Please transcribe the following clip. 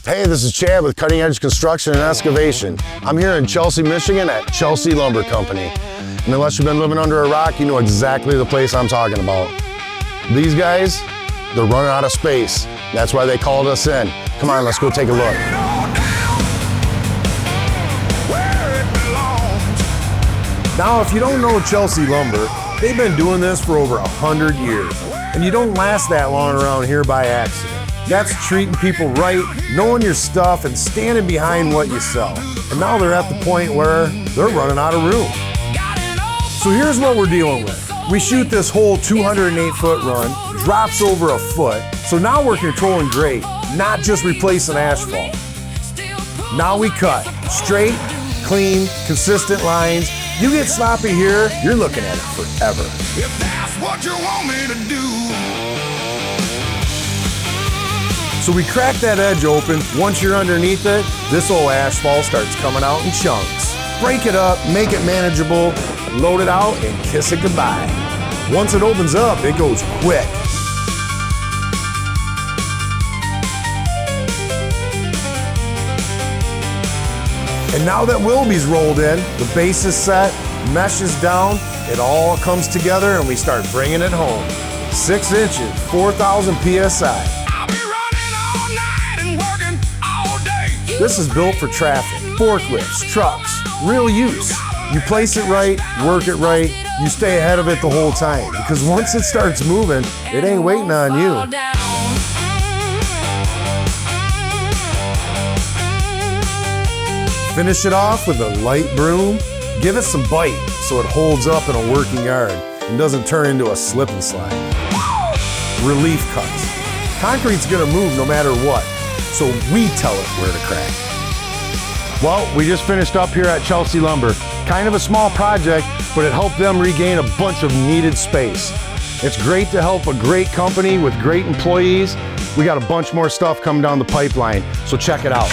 Hey, this is Chad with Cutting Edge Construction and Excavation. I'm here in Chelsea, Michigan at Chelsea Lumber Company. And unless you've been living under a rock, you know exactly the place I'm talking about. These guys, they're running out of space. That's why they called us in. Come on, let's go take a look. Now, if you don't know Chelsea Lumber, they've been doing this for over 100 years. And you don't last that long around here by accident. That's treating people right, knowing your stuff, and standing behind what you sell. And now they're at the point where they're running out of room. So here's what we're dealing with. We shoot this whole 208-foot run, drops over a foot, so now we're controlling grade, not just replacing asphalt. Now we cut. Straight, clean, consistent lines. You get sloppy here, you're looking at it forever. If that's what you want me to do. So we crack that edge open. Once you're underneath it, this old asphalt starts coming out in chunks. Break it up, make it manageable, load it out, and kiss it goodbye. Once it opens up, it goes quick. And now that Wilby's rolled in, the base is set, mesh is down, it all comes together and we start bringing it home. 6 inches, 4,000 PSI. This is built for traffic, forklifts, trucks, real use. You place it right, work it right, you stay ahead of it the whole time. Because once it starts moving, it ain't waiting on you. Finish it off with a light broom. Give it some bite so it holds up in a working yard and doesn't turn into a slip and slide. Relief cuts. Concrete's gonna move no matter what, so we tell it where to crack. Well, we just finished up here at Chelsea Lumber. Kind of a small project, but it helped them regain a bunch of needed space. It's great to help a great company with great employees. We got a bunch more stuff coming down the pipeline, so check it out.